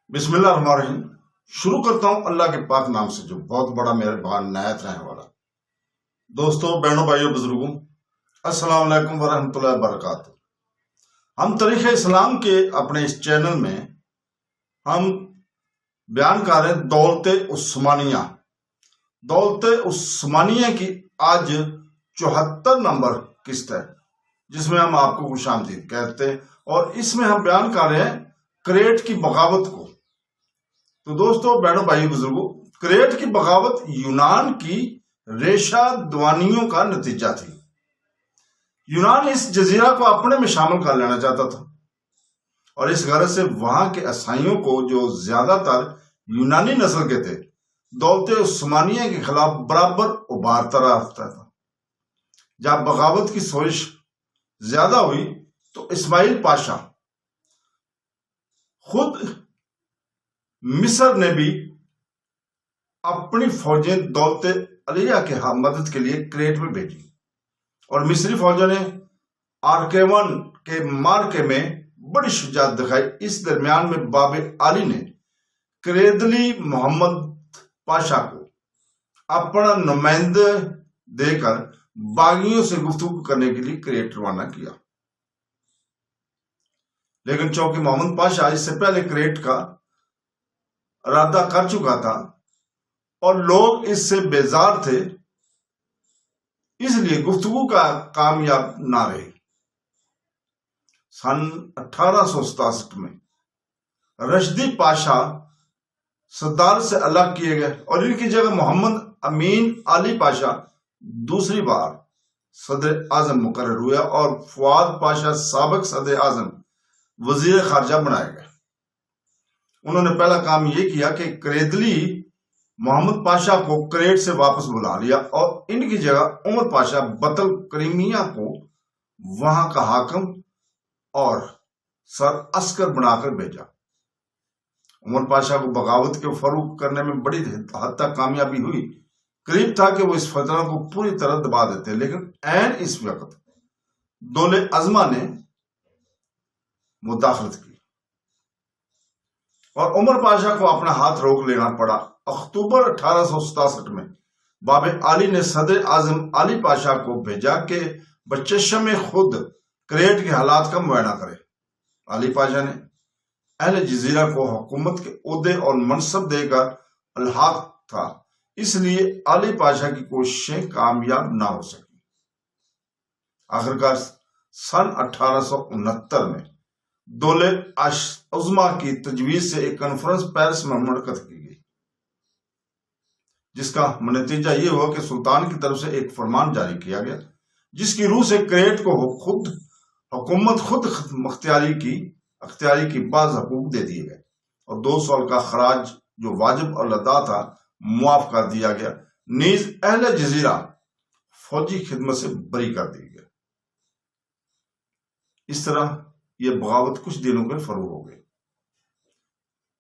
بسم اللہ الرحمن الرحیم۔ شروع کرتا ہوں اللہ کے پاک نام سے جو بہت بڑا مہربان نہایت رحم والا۔ دوستوں، بہنوں، بھائیوں، بزرگوں، السلام علیکم ورحمۃ اللہ وبرکاتہ۔ ہم تاریخ اسلام کے اپنے اس چینل میں ہم بیان کر رہے ہیں دولت عثمانیہ۔ دولت عثمانیہ کی آج 74 نمبر قسط ہے، جس میں ہم آپ کو خوش آمدید کہتے ہیں، اور اس میں ہم بیان کر رہے ہیں کریٹ کی بغاوت کو۔ تو دوستو، بہنوں، بھائی، بزرگوں، کریٹ کی بغاوت یونان کی ریشہ دوانیوں کا نتیجہ تھی۔ یونان اس جزیرہ کو اپنے میں شامل کر لینا چاہتا تھا، اور اس غرض سے وہاں کے عیسائیوں کو، جو زیادہ تر یونانی نسل کے تھے، دولت عثمانیہ کے خلاف برابر ابھارتا رہتا تھا۔ جب بغاوت کی سوچ زیادہ ہوئی تو اسماعیل پاشا خود مصر نے بھی اپنی فوجیں دولت علیہ کے مدد کے لیے کریٹ میں بھیجی، اور مصری فوجوں نے آرکیون کے مارکے میں بڑی شجاعت دکھائی۔ اس درمیان میں باب علی نے کریدلی محمد پاشا کو اپنا نمائندہ دے کر باغیوں سے گفتگو کرنے کے لیے کریٹ روانہ کیا، لیکن چونکہ محمد پاشا اس سے پہلے کریٹ کا ارادہ کر چکا تھا اور لوگ اس سے بیزار تھے، اس لیے گفتگو کا کامیاب نہ رہی۔ سن 1867 میں رشدی پاشا صدارت سے الگ کیے گئے، اور ان کی جگہ محمد امین علی پاشا دوسری بار صدر اعظم مقرر ہوئے، اور فؤاد پاشا سابق صدر اعظم وزیر خارجہ بنائے گئے۔ انہوں نے پہلا کام یہ کیا کہ کریدلی محمد پاشا کو کریٹ سے واپس بلا لیا، اور ان کی جگہ عمر پاشا بطل کریمیا کو وہاں کا حاکم اور سر عسکر بنا کر بھیجا۔ عمر پاشا کو بغاوت کے فروغ کرنے میں بڑی حد تک کامیابی ہوئی۔ قریب تھا کہ وہ اس فتنہ کو پوری طرح دبا دیتے، لیکن عین اس وقت دولت عظمیٰ نے مداخلت کی اور عمر پاشا کو اپنا ہاتھ روک لینا پڑا۔ اکتوبر 1867 میں باب علی نے صدر اعظم علی پاشا کو بھیجا کہ بچشم خود کریٹ کے حالات کا معائنہ کرے۔ علی پاشا نے اہل جزیرہ کو حکومت کے عہدے اور منصب دے کر الحاق تھا، اس لیے علی پاشا کی کوششیں کامیاب نہ ہو سکی۔ آخرکار سن 1869 میں دولت عظمیٰ کی تجویز سے ایک کانفرنس پیرس میں منعقد کی گئی، جس کا نتیجہ یہ ہوا کہ سلطان کی طرف سے ایک فرمان جاری کیا گیا، جس کی روح سے کریٹ کو حکومت خود اختیاری کی بعض حقوق دے دیے گئے، اور 2 سال کا خراج جو واجب اور لدا تھا معاف کر دیا گیا۔ نیز اہل جزیرہ فوجی خدمت سے بری کر دی گئی۔ اس طرح یہ بغاوت کچھ دنوں کے فروغ ہو گئی۔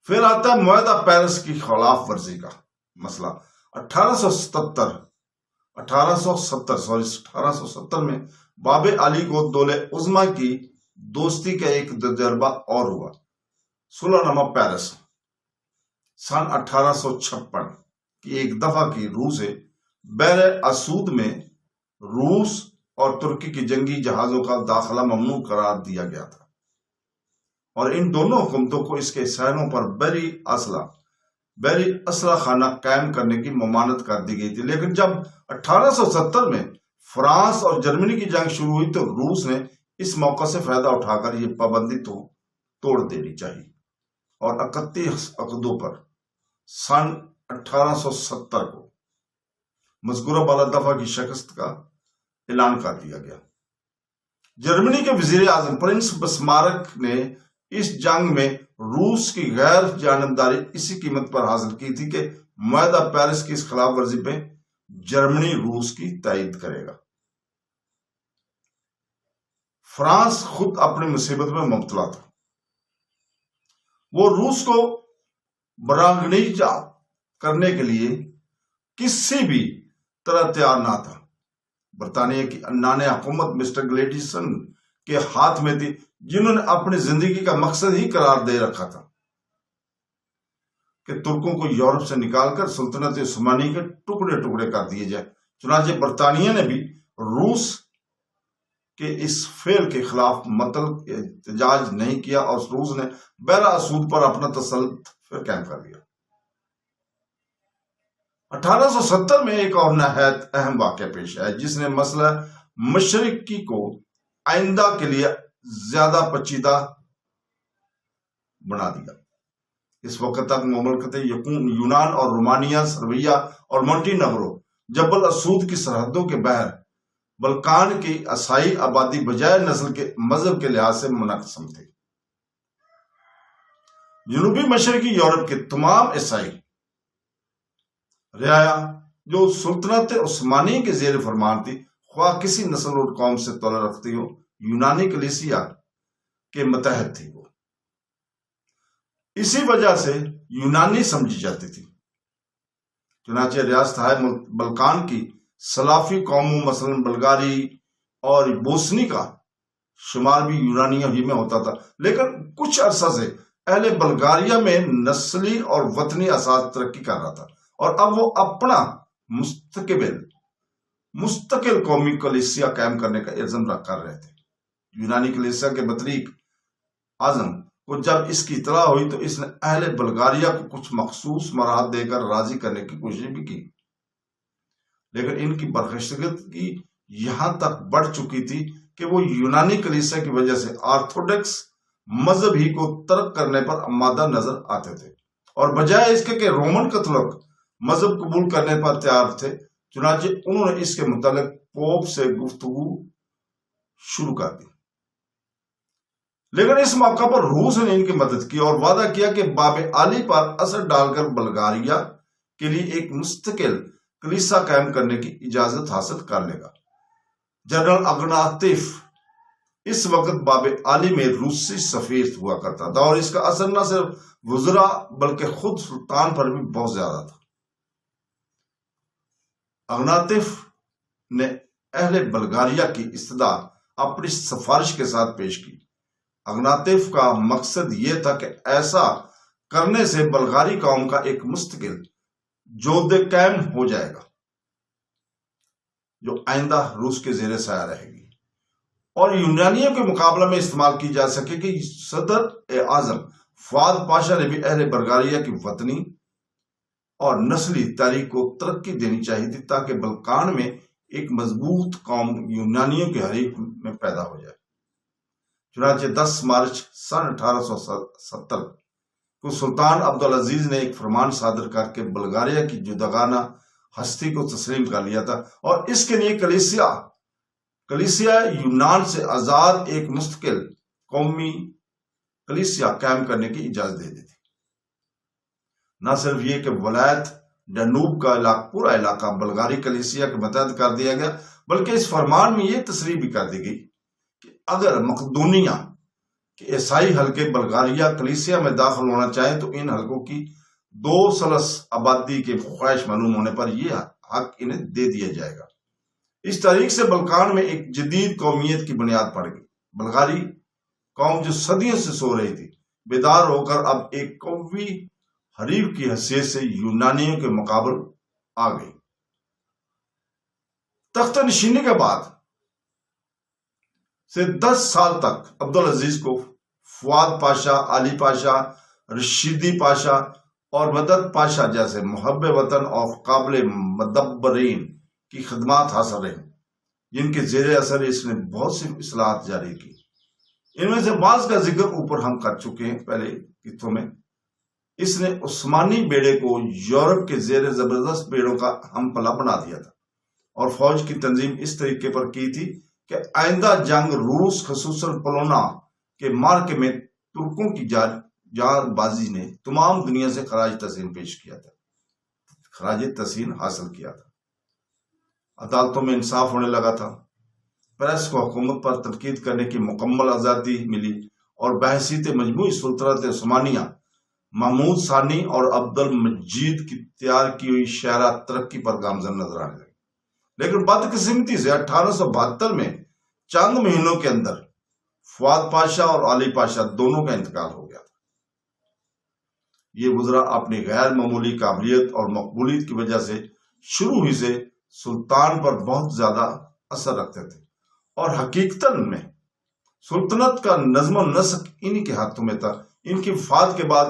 پھر آتا ہے معاہدہ پیرس کی خلاف ورزی کا مسئلہ۔ 1870 میں باب علی کو دولت عظمیٰ کی دوستی کا ایک تجربہ اور ہوا۔ صلح نامہ پیرس سن 1856 کی ایک دفعہ کی روح سے بحر اسود میں روس اور ترکی کی جنگی جہازوں کا داخلہ ممنوع قرار دیا گیا تھا، اور ان دونوں حکومتوں کو اس کے ساحلوں پر بحری اسلحہ خانہ قائم کرنے کی ممانعت کر دی گئی تھی۔ لیکن جب 1870 میں فرانس اور جرمنی کی جنگ شروع ہوئی تو روس نے اس موقع سے فائدہ اٹھا کر یہ پابندی تو توڑ دینی چاہیے، اور 31 اکتوبر سن 1870 کو مذکورہ بالا دفعہ کی شکست کا اعلان کر دیا گیا۔ جرمنی کے وزیر اعظم پرنس بسمارک نے اس جنگ میں روس کی غیر جانبداری اسی قیمت پر حاصل کی تھی کہ معاہدہ پیرس کی اس خلاف ورزی پہ جرمنی روس کی تائید کرے گا۔ فرانس خود اپنی مصیبت میں مبتلا تھا۔ وہ روس کو برانگنیجا کرنے کے لیے کسی بھی طرح تیار نہ تھا۔ برطانیہ کی انانِ حکومت مسٹر گلیڈسن کے ہاتھ میں تھی، جنہوں نے اپنی زندگی کا مقصد ہی قرار دے رکھا تھا کہ ترکوں کو یورپ سے نکال کر سلطنت عثمانی کے ٹکڑے ٹکڑے کر دیے جائے۔ چنانچہ برطانیہ نے بھی روس کے اس فعل کے خلاف مطلق احتجاج نہیں کیا اور روس نے بحر اسود پر اپنا تسلط پھر قائم کر دیا۔ 1870 میں ایک اور نہایت اہم واقعہ پیش آیا جس نے مسئلہ مشرقی کو آئندہ کے لیے زیادہ پیچیدہ بنا دیا۔ اس وقت تک مملکت یونان اور رومانیہ، سربیا اور مونٹی نیگرو جبل اسود کی سرحدوں کے بحر بلقان کی عیسائی آبادی بجائے نسل کے مذہب کے لحاظ سے منقسم تھی۔ جنوبی مشرقی یورپ کے تمام عیسائی رعایا جو سلطنت عثمانی کے زیر فرمان تھی، خواہ کسی نسل اور قوم سے تعلق رکھتی ہو، یونانی کلیسیا کے متحد تھی۔ وہ اسی وجہ سے یونانی سمجھی جاتی تھی۔ چنانچہ ریاستہائے بلقان کی سلافی قوموں مثلا بلغاری اور بوسنی کا شمار بھی یونانیوں ہی میں ہوتا تھا، لیکن کچھ عرصہ سے اہل بلغاریہ میں نسلی اور وطنی اساس ترقی کر رہا تھا اور اب وہ اپنا مستقل قومی کلیسیا قائم کرنے کا عزم کر رہے تھے۔ یونانی کلیسیا کے بطریق اعظم کو جب اس کی اطلاع ہوئی تو اس نے اہل بلغاریہ کو کچھ مخصوص مراحت دے کر راضی کرنے کی کوشش بھی کی، لیکن ان کی برخستگی یہاں تک بڑھ چکی تھی کہ وہ یونانی کلیسیا کی وجہ سے آرتھوڈکس مذہب ہی کو ترک کرنے پر آمادہ نظر آتے تھے اور بجائے اس کے کہ رومن کیتھولک مذہب قبول کرنے پر تیار تھے۔ چنانچہ انہوں نے اس کے متعلق پوپ سے گفتگو شروع کر دی، لیکن اس موقع پر روس نے ان کی مدد کی اور وعدہ کیا کہ باب عالی پر اثر ڈال کر بلغاریہ کے لیے ایک مستقل کلیسا قائم کرنے کی اجازت حاصل کر لے گا۔ جنرل اگناتیف اس وقت باب عالی میں روسی سفیر ہوا کرتا تھا اور اس کا اثر نہ صرف وزراء بلکہ خود سلطان پر بھی بہت زیادہ تھا۔ اگناتیف نے اہل بلغاریہ کی استدعا اپنی سفارش کے ساتھ پیش کی۔ اگناتیف کا مقصد یہ تھا کہ ایسا کرنے سے بلغاری قوم کا ایک مستقل جودھ قائم ہو جائے گا جو آئندہ روس کے زیر سایہ رہے گی اور یونانیوں کے مقابلہ میں استعمال کی جا سکے گی۔ صدر اعظم فؤاد پاشا نے بھی اہل بلغاریہ کی وطنی اور نسلی تاریخ کو ترقی دینی چاہیے تھی تاکہ بلقان میں ایک مضبوط قوم یونانیوں کے حریف میں پیدا ہو جائے۔ چنانچہ 10 مارچ سن 1870 کو سلطان عبدالعزیز نے ایک فرمان صادر کر کے بلغاریہ کی جداگانہ ہستی کو تسلیم کر لیا تھا اور اس کے لیے کلیسیا یونان سے آزاد ایک مستقل قومی کلیسیا قائم کرنے کی اجازت دے دی تھی۔ نہ صرف یہ کہ ولایت ڈانوب کا پورا علاقہ بلغاری کلیسیا کے متحد کر دیا گیا، بلکہ اس فرمان میں یہ تصریح بھی کر دی گئی کہ اگر مقدونیہ کے عیسائی حلقے بلغاریہ کلیسیا میں داخل ہونا چاہیں تو ان حلقوں کی 2 ثلث آبادی کے خواہش معلوم ہونے پر یہ حق انہیں دے دیا جائے گا۔ اس تاریخ سے بلقان میں ایک جدید قومیت کی بنیاد پڑ گئی۔ بلغاری قوم جو صدیوں سے سو رہی تھی بیدار ہو کر اب ایک قوی حریف کی حیثیت سے یونانیوں کے مقابل آ گئی۔ تخت نشینی کے بعد سے 10 سال تک عبدالعزیز کو فؤاد پاشا، علی پاشا، رشیدی پاشا اور مدد پاشا جیسے محب وطن اور قابل مدبرین کی خدمات حاصل رہیں، جن کے زیر اثر اس نے بہت سی اصلاحات جاری کی۔ ان میں سے بعض کا ذکر اوپر ہم کر چکے ہیں پہلے قسطوں میں۔ اس نے عثمانی بیڑے کو یورپ کے زیر زبردست بیڑوں کا ہم پلا بنا دیا تھا اور فوج کی تنظیم اس طریقے پر کی تھی کہ آئندہ جنگ روس خصوصاً پولونا کے مارکے میں ترکوں کی جان بازی نے تمام دنیا سے خراج تحسین پیش کیا تھا، خراج تحسین حاصل کیا تھا۔ عدالتوں میں انصاف ہونے لگا تھا، پریس کو حکومت پر تنقید کرنے کی مکمل آزادی ملی اور بحیثیت مجموعی سلطنت عثمانیہ محمود ثانی اور عبد المجید کی تیار کی ہوئی شاہراہ ترقی پر گامزن نظر آنے لگی، لیکن بدقسمتی سے 1872 میں چند مہینوں کے اندر فؤاد پاشا اور علی پاشا دونوں کا انتقال ہو گیا تھا۔ یہ وزراء اپنی غیر معمولی قابلیت اور مقبولیت کی وجہ سے شروع ہی سے سلطان پر بہت زیادہ اثر رکھتے تھے، اور حقیقتاً میں سلطنت کا نظم و نسق انہی کے ہاتھوں میں تھا۔ ان کی وفات کے بعد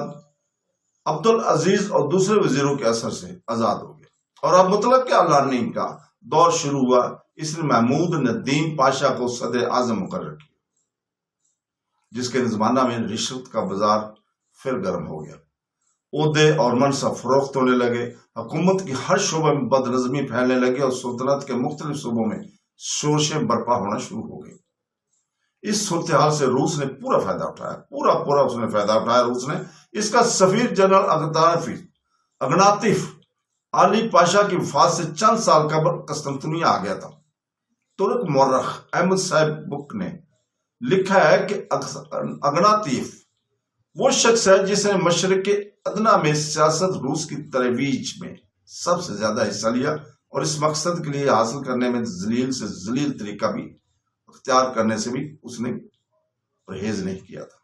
عبدالعزیز اور دوسرے وزیروں کے اثر سے آزاد ہو گئے، اور اب مطلق اعلانی کا دور شروع ہوا۔ اس نے محمود ندیم پاشا کو صدر اعظم مقرر کیا، جس کے زمانہ میں رشوت کا بازار پھر گرم ہو گیا، عہدے اور منصب فروخت ہونے لگے، حکومت کی ہر شعبے میں بد نظمی پھیلنے لگی، اور سلطنت کے مختلف صوبوں میں شورشیں برپا ہونا شروع ہو گئی۔ اس صورتحال سے روس نے پورا فائدہ اٹھایا، پورا اس نے فائدہ اٹھایا۔ روس نے اس کا سفیر جنرل اگناتیف علی پاشا کی وفات سے چند سال قبل قسطنطنیہ آ گیا تھا۔ ترک مورخ احمد صاحب بک نے لکھا ہے کہ اگناتیف وہ شخص ہے جس نے مشرق ادنا میں سیاست روس کی ترویج میں سب سے زیادہ حصہ لیا، اور اس مقصد کے لیے حاصل کرنے میں ذلیل سے ذلیل طریقہ بھی اختیار کرنے سے بھی اس نے پرہیز نہیں کیا تھا۔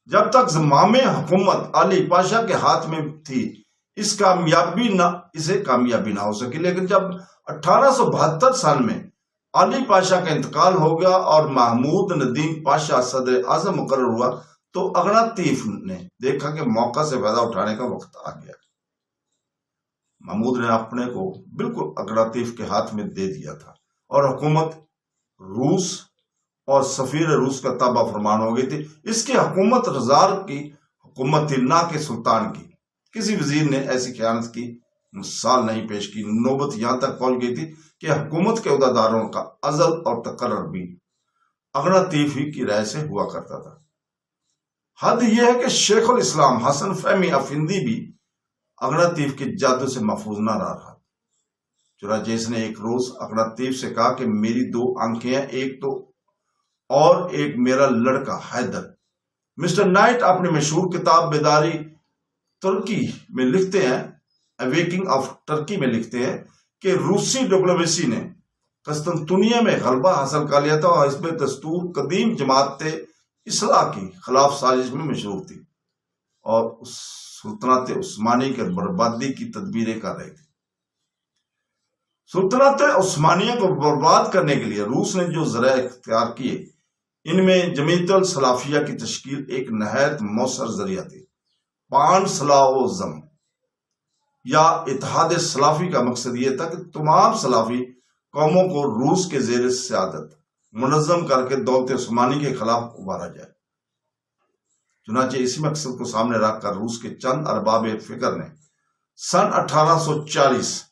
جب تک زمام حکومت علی پاشا کے ہاتھ میں تھی اسے کامیابی نہ ہو سکی، لیکن جب 1872 سال میں علی پاشا کا انتقال ہو گیا اور محمود ندیم پاشا صدر اعظم مقرر ہوا، تو اگناتیف نے دیکھا کہ موقع سے فائدہ اٹھانے کا وقت آ گیا۔ محمود نے اپنے کو بالکل اگناتیف کے ہاتھ میں دے دیا تھا، اور حکومت روس اور سفیر روس کا تابع فرمان ہو گئی تھی۔ اس کی حکومت رزار کی حکومت تھی، نہ کہ سلطان کی۔ کسی وزیر نے ایسی خیانت کی مثال نہیں پیش کی۔ نوبت یہاں تک پہنچ گئی تھی کہ حکومت کے عہدیداروں کا عزل اور تقرر بھی اگناتیف ہی کی رائے سے ہوا کرتا تھا۔ حد یہ ہے کہ شیخ الاسلام حسن فہمی افندی بھی اگناتیف کے جادو سے محفوظ نہ رہا۔ چنانچہ اس نے ایک روز اگناتیف سے کہا کہ میری 2 آنکھیں ہیں، ایک تو اور ایک میرا لڑکا حیدر۔ مسٹر نائٹ اپنی مشہور کتاب بیداری ترکی میں لکھتے ہیں، اویکنگ آف ٹرکی میں لکھتے ہیں کہ روسی ڈپلومیسی نے قسطنطنیہ میں غلبہ حاصل کر لیا تھا، اور اس میں دستور قدیم جماعت اصلاح کی خلاف سازش میں مشہور تھی، اور سلطنت عثمانی کے بربادی کی تدبیریں کر رہی تھی۔ سلطنت عثمانیہ کو برباد کرنے کے لیے روس نے جو ذرائع اختیار کیے، ان میں جمعیت السلافیہ کی تشکیل ایک نہایت مؤثر ذریعہ تھی۔ پان سلاؤزم یا اتحاد سلافی کا مقصد یہ تھا کہ تمام سلافی قوموں کو روس کے زیر سیادت منظم کر کے دولت عثمانی کے خلاف ابھارا جائے۔ چنانچہ اسی مقصد کو سامنے رکھ کر روس کے چند ارباب فکر نے سن 1840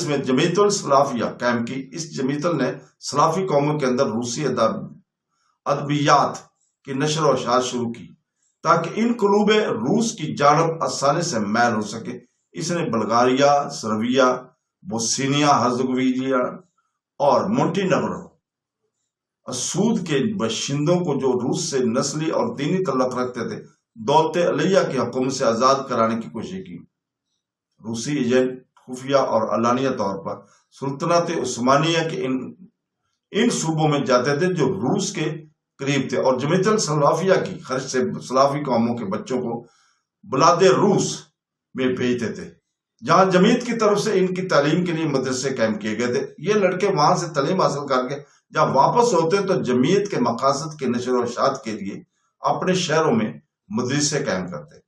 میں جمعیت السلافیہ قائم کی۔ اس جمعیت نے سلافی قوموں کے اندر روسی ادبیات کی نشر و اشاعت شروع کی تاکہ ان قلوب روس کی جانب آسانی سے میل ہو سکے۔ اس نے بلغاریہ، سرویا، بوسنیا ہرزگوینیا اور مونٹینیگرو اسود کے باشندوں کو جو روس سے نسلی اور دینی تعلق رکھتے تھے دولت علیہ کی حکومت سے آزاد کرانے کی کوشش کی۔ روسی ایجنٹ خفیہ اور علانیہ طور پر سلطنت عثمانیہ کے ان صوبوں میں جاتے تھے جو روس کے قریب تھے، اور جمعیت السلافیہ کی خرچ سے سلافی قوموں کے بچوں کو بلاد روس میں بھیجتے تھے، جہاں جمعیت کی طرف سے ان کی تعلیم کے لیے مدرسے قائم کیے گئے تھے۔ یہ لڑکے وہاں سے تعلیم حاصل کر کے جب واپس ہوتے تو جمعیت کے مقاصد کے نشر و اشاعت کے لیے اپنے شہروں میں مدرسے قائم کرتے۔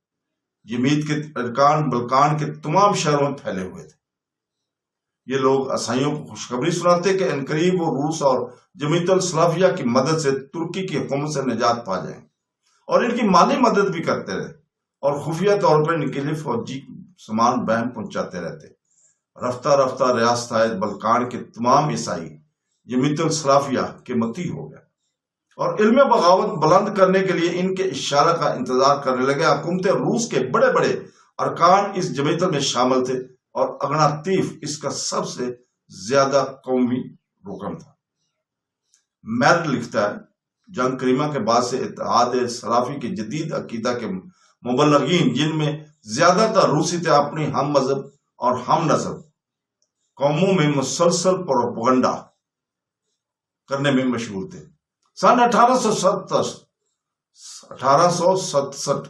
جمعیت کے ارکان بلقان کے تمام شہروں میں پھیلے ہوئے تھے۔ یہ لوگ عیسائیوں کو خوشخبری سناتے کہ انقریب وہ روس اور جمعیت السلافیہ کی مدد سے ترکی کی حکومت سے نجات پا جائیں، اور ان کی مالی مدد بھی کرتے رہے، اور خفیہ طور پر ان کے لیے فوجی سامان بہم پہنچاتے رہتے۔ رفتہ رفتہ ریاستہائے بلقان کے تمام عیسائی جمعیت السلافیہ کے متی ہو گئے، اور علم بغاوت بلند کرنے کے لیے ان کے اشارہ کا انتظار کرنے لگے۔ حکومت روس کے بڑے بڑے ارکان اس جمعیت میں شامل تھے، اور اگناتیف اس کا سب سے زیادہ قومی رکن تھا۔ میرٹ لکھتا ہے، جنگ کریمہ کے بعد سے اتحاد سلافی کے جدید عقیدہ کے مبلغین، جن میں زیادہ تر روسی تھے، اپنی ہم مذہب اور ہم نسب قوموں میں مسلسل پروپیگنڈا کرنے میں مشغول تھے۔ سن 1870 1867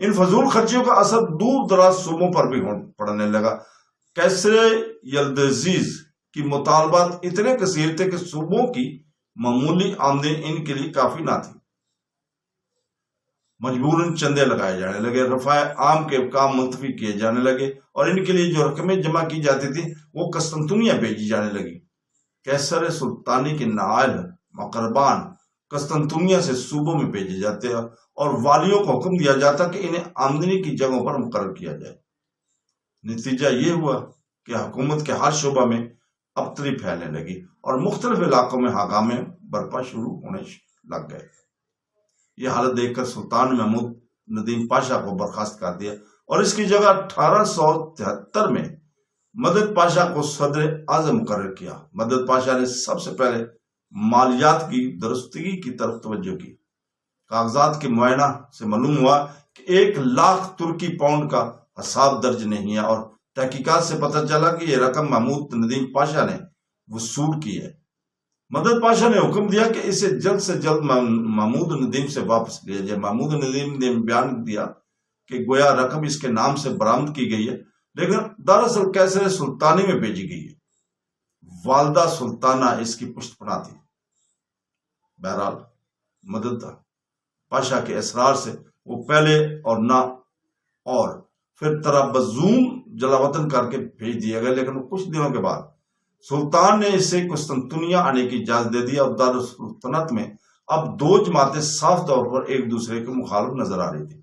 ان فضول خرچیوں کا اثر دور دراز صوبوں پر بھی پڑنے لگا۔ کیسر یلدزیز کی مطالبات اتنے کثیر تھے کہ صوبوں کی معمولی آمدنی ان کے لیے کافی نہ تھی۔ مجبوراً چندے لگائے جانے لگے، رفع عام کے کام ملتوی کیے جانے لگے، اور ان کے لیے جو رقمیں جمع کی جاتی تھی وہ قسطنطنیہ بھیجی جانے لگی۔ کیسر سلطانی کے نائل مقربان قسطنطنیہ سے صوبوں میں بھیجے جاتے اور والیوں کو حکم دیا جاتا کہ انہیں آمدنی کی جگہوں پر مقرر کیا جائے۔ نتیجہ یہ ہوا کہ حکومت کے ہر شعبہ میں ابتری پھیلنے لگی اور مختلف علاقوں میں ہنگامے برپا شروع ہونے لگ گئے۔ یہ حالت دیکھ کر سلطان محمود ندیم پاشا کو برخاست کر دیا اور اس کی جگہ 1873 میں مدد پاشا کو صدر اعظم مقرر کیا۔ مدد پاشا نے سب سے پہلے مالیات کی درستگی کی طرف توجہ کی۔ کاغذات کے معائنہ سے معلوم ہوا کہ 1,00,000 ترکی پاؤنڈ کا حساب درج نہیں ہے، اور تحقیقات سے پتہ چلا کہ یہ رقم محمود ندیم پاشا نے وصول کی ہے۔ مدد پاشا نے حکم دیا کہ اسے جلد سے جلد محمود ندیم سے واپس لیا جائے۔ محمود ندیم نے بیان دیا کہ گویا رقم اس کے نام سے برآمد کی گئی ہے، لیکن دراصل کیسر سلطانی میں بھیجی گئی ہے۔ والدہ سلطانہ اس کی پشت پناہ تھی۔ بہرحال مدد پاشا کے اصرار سے وہ پہلے اور نہ اور پھر طرابزون جلاوطن کر کے بھیج دیا گیا، لیکن کچھ دنوں کے بعد سلطان نے اسے قسطنطنیہ آنے کی اجازت دے دی۔ اب دارالسلطنت میں اب دو جماعتیں صاف طور پر ایک دوسرے کے مخالف نظر آ رہی تھی۔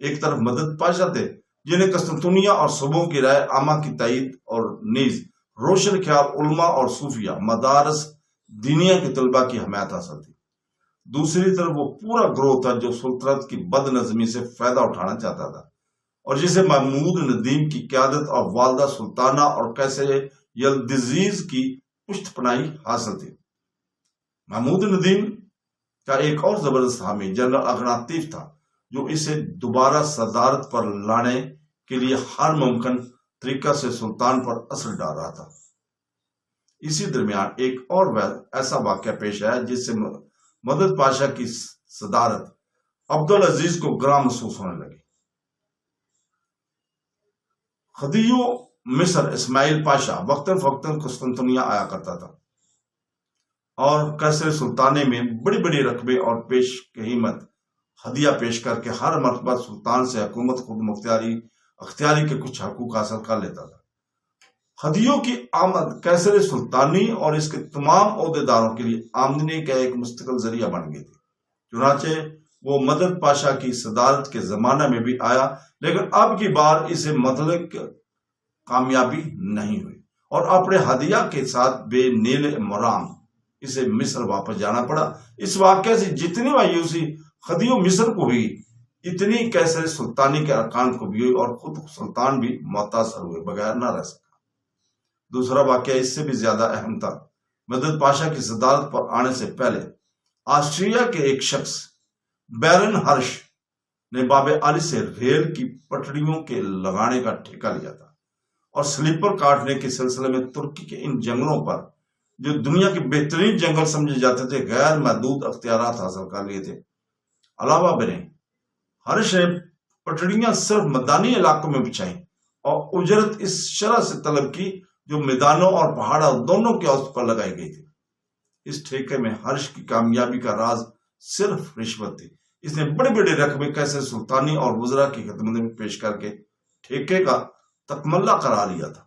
ایک طرف مدد پاشا تھے جنہیں قسطنطنیہ اور صوبوں کی رائے عامہ کی تائید اور نیز روشن خیال علماء اور صوفیہ مدارس دینیہ کے طلباء کی حمایت حاصل تھی۔ دوسری طرف وہ پورا گروہ تھا جو سلطنت کی بد نظمی سے فائدہ اٹھانا چاہتا تھا اور جسے محمود ندیم کی قیادت اور والدہ سلطانہ اور کیسر یلدزیز کی پشت پناہی حاصل تھی۔ محمود ندیم کا ایک اور زبردست حامی جنرل اغناطیف تھا، جو اسے دوبارہ صدارت پر لانے کے لیے ہر ممکن طریقہ سے سلطان پر اثر ڈال رہا تھا۔ اسی درمیان ایک اور ایسا واقعہ پیش آیا جس سے مدد پاشا کی صدارت عبدالعزیز کو گراں محسوس ہونے لگی۔ خدیو مصر اسماعیل پاشا وقتاً فوقتاً قسطنطنیہ آیا کرتا تھا اور کیسر سلطانے میں بڑی بڑی رقبے اور پیش قیمت ہدیہ پیش کر کے ہر مرتبہ سلطان سے حکومت خود اختیاری کے کچھ حقوق حاصل کر لیتا تھا۔ خدیوں کی آمد کیسر سلطانی اور اس کے تمام عہدیداروں کے لیے آمدنی کا ایک مستقل ذریعہ بن گئی تھی۔ چنانچہ وہ مدد پاشا کی صدارت کے زمانہ میں بھی آیا، لیکن اب کی بار اسے مطلق کامیابی نہیں ہوئی اور اپنے ہدیہ کے ساتھ بے نیل مرام اسے مصر واپس جانا پڑا۔ اس واقعے سے جتنی مایوسی خدیو مصر کو ہوئی، اتنی کیسر سلطانی کے ارکان کو بھی ہوئی اور خود سلطان بھی متاثر ہوئے بغیر نہ رہ سکا۔ دوسرا واقعہ اس سے بھی زیادہ اہم تھا۔ مدد پاشا کی صدارت پر آنے سے پہلے آسٹریا کے ایک شخص بیرن ہرش نے باب علی سے ریل کی پٹڑیوں کے لگانے کا ٹھیکہ لیا تھا اور سلیپر کاٹنے کے سلسلے میں ترکی کے ان جنگلوں پر، جو دنیا کے بہترین جنگل سمجھے جاتے تھے، غیر محدود اختیارات حاصل کر لیے تھے۔ علاوہ بریں ہرش نے پٹڑیاں صرف میدانی علاقوں میں بچھائیں اور اجرت اس شرح سے طلب کی جو میدانوں اور پہاڑوں دونوں کے اوسط پر لگائی گئی تھی۔ اس ٹھیکے میں ہرش کی کامیابی کا راز صرف رشوت تھی۔ اس نے بڑے بڑے رقبے کیسر سلطانی اور وزراء کی خدمت میں پیش کر کے ٹھیکے کا تکملہ کرا لیا تھا۔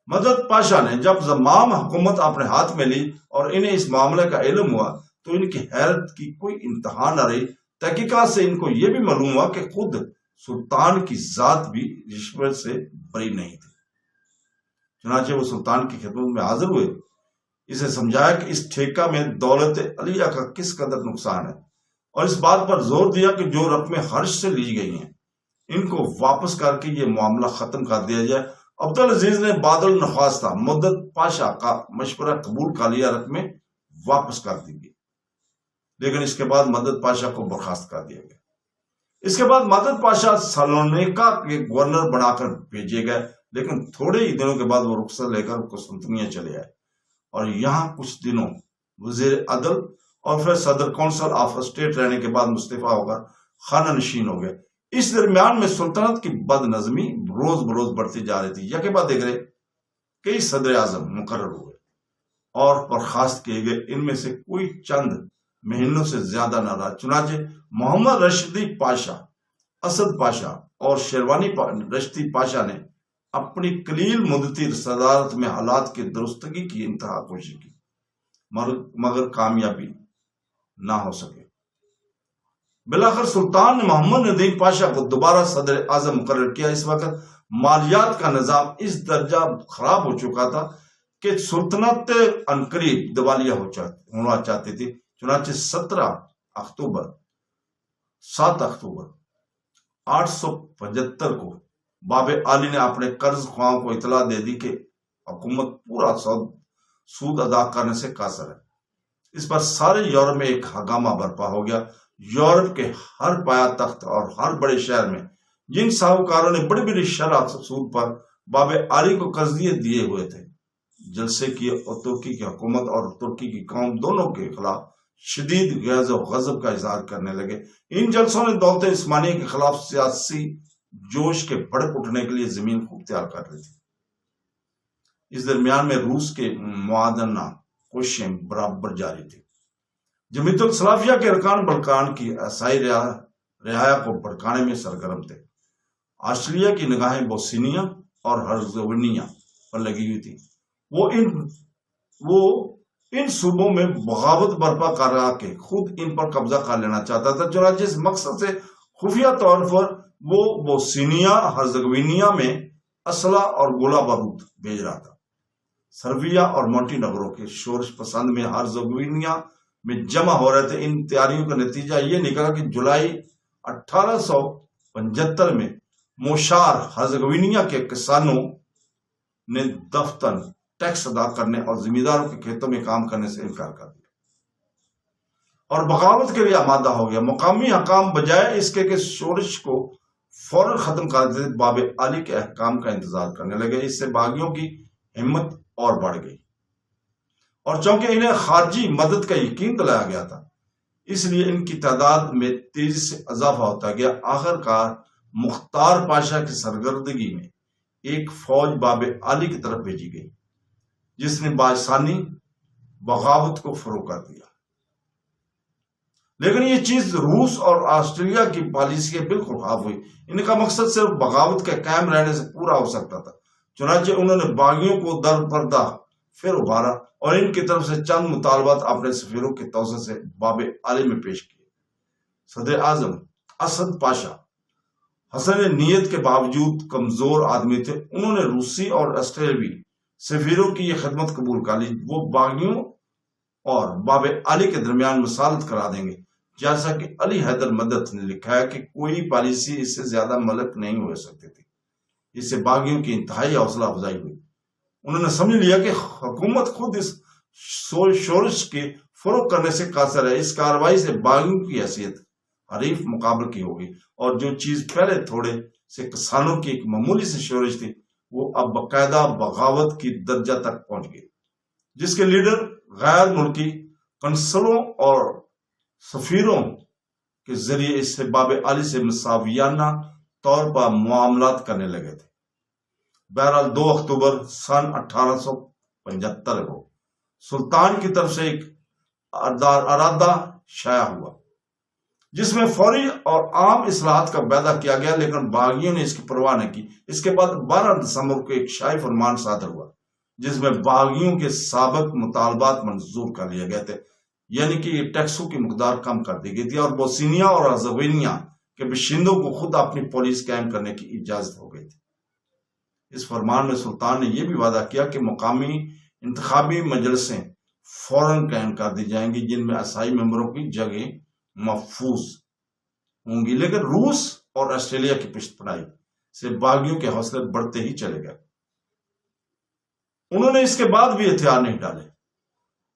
مدد پاشا نے جب زمام حکومت اپنے ہاتھ میں لی اور انہیں اس معاملے کا علم ہوا تو ان کی حیرت کی کوئی انتہا نہ رہی۔ تحقیقات سے ان کو یہ بھی معلوم ہوا کہ خود سلطان کی ذات بھی رشوت سے بری نہیں تھی۔ چنانچہ وہ سلطان کی خدمت میں حاضر ہوئے، اسے سمجھایا کہ اس ٹھیکہ میں دولت علیہ کا کس قدر نقصان ہے اور اس بات پر زور دیا کہ جو رقمیں ہرش سے لی گئی ہیں ان کو واپس کر کے یہ معاملہ ختم کر دیا جائے۔ عبدالعزیز نے بعد النخواستہ مدد پاشا کا مشورہ قبول کر لیا، رقمیں واپس کر دی گئی، لیکن اس کے بعد مدد پاشا کو برخاست کر دیا گیا۔ اس کے بعد مدد پاشا سالونیکا کے گورنر بنا کر بھیجے گئے، لیکن تھوڑے ہی دنوں کے بعد وہ رخصت لے کر قسطنطنیہ چلے آئے اور یہاں کچھ دنوں وزیر عدل اور پھر صدر کونسل آف اسٹیٹ رہنے کے بعد مستعفی ہو کر خانہ نشین ہو گئے۔ اس درمیان میں سلطنت کی بد نظمی روز بروز بڑھتی جا رہی تھی۔ یکے بعد دیکھ رہے کئی صدر اعظم مقرر ہوئے اور برخاست کیے گئے، ان میں سے کوئی چند مہینوں سے زیادہ نہ رہا۔ چنانچہ محمد رشیدی پاشا، اسد پاشا اور شیروانی رشیدی پاشا نے اپنی قلیل مدتی صدارت میں حالات کی درستگی کی انتہا کوشش کی، مگر کامیابی نہ ہو سکے۔ بلاخر سلطان نے محمد ندیم پاشا کو دوبارہ صدر اعظم مقرر کیا۔ اس وقت مالیات کا نظام اس درجہ خراب ہو چکا تھا کہ سلطنت عنقریب دیوالیہ ہونا چاہتی تھی۔ چنانچہ 7 اکتوبر 875 کو باب عالی نے اپنے قرض خواہوں کو اطلاع دے دی کہ حکومت پورا سود ادا کرنے سے قاصر ہے۔ اس پر سارے یورپ میں ایک ہنگامہ برپا ہو گیا۔ یورپ کے ہر پایا تخت اور ہر بڑے شہر میں جن ساہوکاروں نے بڑی بڑی شرح سود پر باب عالی کو قرضیے دیے ہوئے تھے، جلسے کی اور ترکی کی حکومت اور ترکی کی قوم دونوں کے خلاف شدید غیظ و غضب کا اظہار کرنے لگے۔ ان جلسوں نے دولت عثمانیہ کے خلاف سیاسی جوش کے بھڑک اٹھنے کے لیے زمین خوب تیار کر لی تھی۔ اس درمیان میں روس کے معاونہ کوششیں برابر جاری تھی۔ جمعیت السلافیہ کے ارکان بلقان کی عیسائی رعایا کو بھڑکانے میں سرگرم تھے۔ آسٹریلیا کی نگاہیں بوسنیا اور ہرزیگوینیا پر لگی ہوئی تھی۔ وہ ان صوبوں میں بغاوت برپا کر رہا کہ خود ان پر قبضہ کر لینا چاہتا تھا۔ چنانچہ اس مقصد سے خفیہ طور پر وہ بوسنیا ہرزیگوینیا میں اسلحہ اور گولہ بارود بھیج رہا تھا۔ سربیا اور مونٹی نیگرو کے شورش پسند میں ہرزیگوینیا میں جمع ہو رہے تھے۔ ان تیاریوں کا نتیجہ یہ نکلا کہ جولائی 1875 میں موشار ہرزیگوینیا کے کسانوں نے دفتن ٹیکس ادا کرنے اور زمینداروں کے کھیتوں میں کام کرنے سے انکار کر دیا اور بغاوت کے لیے آمادہ ہو گیا۔ مقامی حکام بجائے اس کے کہ شورش کو فوراً ختم کر دیتے، باب عالی کے احکام کا انتظار کرنے لگے۔ اس سے باغیوں کی ہمت اور بڑھ گئی، اور چونکہ انہیں خارجی مدد کا یقین دلایا گیا تھا، اس لیے ان کی تعداد میں تیزی سے اضافہ ہوتا گیا۔ آخر کار مختار پاشا کی سرگردگی میں ایک فوج باب عالی کی طرف بھیجی گئی، جس نے بآسانی بغاوت کو فروغ کر دیا۔ لیکن یہ چیز روس اور آسٹریلیا کی پالیسی کے بالکل خلاف ہوئی۔ ان کا مقصد صرف بغاوت کے قائم رہنے سے پورا ہو سکتا تھا۔ چنانچہ انہوں نے باغیوں کو در پردہ پھر ابھارا اور ان کی طرف سے چند مطالبات اپنے سفیروں کے توسط سے باب عالی میں پیش کیے۔ صدر اعظم اسد پاشا حسن نیت کے باوجود کمزور آدمی تھے۔ انہوں نے روسی اور آسٹریلوی سفیروں کی یہ خدمت قبول کر لی، وہ باغیوں اور باب عالی کے درمیان مسالت کرا دیں گے۔ جیسا کہ علی حیدر مدد نے لکھا ہے کہ کوئی پالیسی اس سے زیادہ ملک نہیں ہو سکتی تھی۔ اس سے باغیوں کی انتہائی حوصلہ افزائی ہوئی۔ انہوں نے سمجھ لیا کہ حکومت خود اس شورش کے فروغ کرنے سے قاصر ہے۔ اس کارروائی سے باغیوں کی حیثیت حریف مقابل کی ہوگی، اور جو چیز پہلے تھوڑے سے کسانوں کی ایک معمولی سے شورش تھی، وہ اب باقاعدہ بغاوت کی درجہ تک پہنچ گئی، جس کے لیڈر غیر ملکی کنسلوں اور سفیروں کے ذریعے اس سے باب عالی سے مساویانہ طور پر معاملات کرنے لگے تھے۔ بہرحال 2 اکتوبر سن 1875 کو سلطان کی طرف سے ایک ارادہ شائع ہوا، جس میں فوری اور عام اصلاحات کا وعدہ کیا گیا، لیکن باغیوں نے اس کی پرواہ نہ کی۔ اس کے بعد 12 دسمبر کو ایک شاہی فرمان صادر ہوا، جس میں باغیوں کے سابق مطالبات منظور کر لیے گئے تھے، یعنی کہ یہ ٹیکسوں کی مقدار کم کر دی گئی تھی، اور بوسنیا اور ہرزیگوینیا کے باشندوں کو خود اپنی پولیس قائم کرنے کی اجازت ہو گئی تھی۔ اس فرمان میں سلطان نے یہ بھی وعدہ کیا کہ مقامی انتخابی مجلسیں فوراً قائم کر دی جائیں گی، جن میں عیسائی ممبروں کی جگہ محفوظ ہوں گی۔ لیکن روس اور آسٹریلیا کی پشت پناہی سے باغیوں کے حوصلے بڑھتے ہی چلے گئے۔ انہوں نے اس کے بعد بھی ہتھیار نہیں ڈالے۔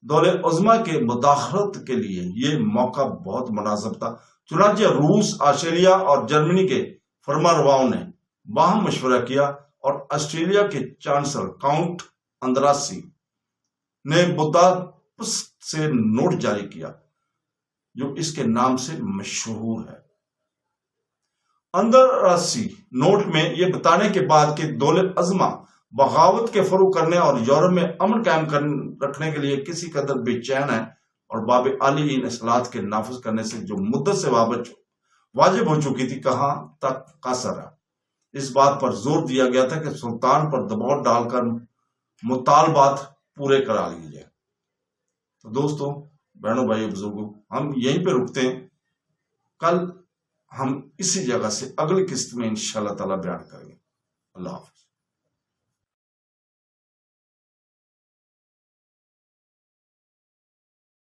دولہ عظمیٰ کے مداخلت کے لیے یہ موقع بہت مناسب تھا۔ چنانچہ روس، آسٹریلیا اور جرمنی کے فرما رواؤں نے باہم مشورہ کیا، اور آسٹریلیا کے چانسلر کاؤنٹ اندراسی نے بداپست سے نوٹ جاری کیا، جو اس کے نام سے مشہور ہے۔ اندر رسی نوٹ میں یہ بتانے کے بعد کہ دولت عظمہ بغاوت کے فروغ کرنے اور یورپ میں امن قائم رکھنے کے لیے کسی قدر بے چین ہے اور باب عالی ان اصلاحات کے نافذ کرنے سے جو مدت سے واجب ہو چکی تھی کہاں تک قاصر ہے۔ اس بات پر زور دیا گیا تھا کہ سلطان پر دباؤ ڈال کر مطالبات پورے کرا لیے جائیں۔ تو دوستوں، بہنوں، بھائیوں، بزرگوں، ہم یہیں پہ رکتے ہیں۔ کل ہم اسی جگہ سے اگلی قسط میں انشاءاللہ تعالی بیان کریں گے۔ اللہ حافظ۔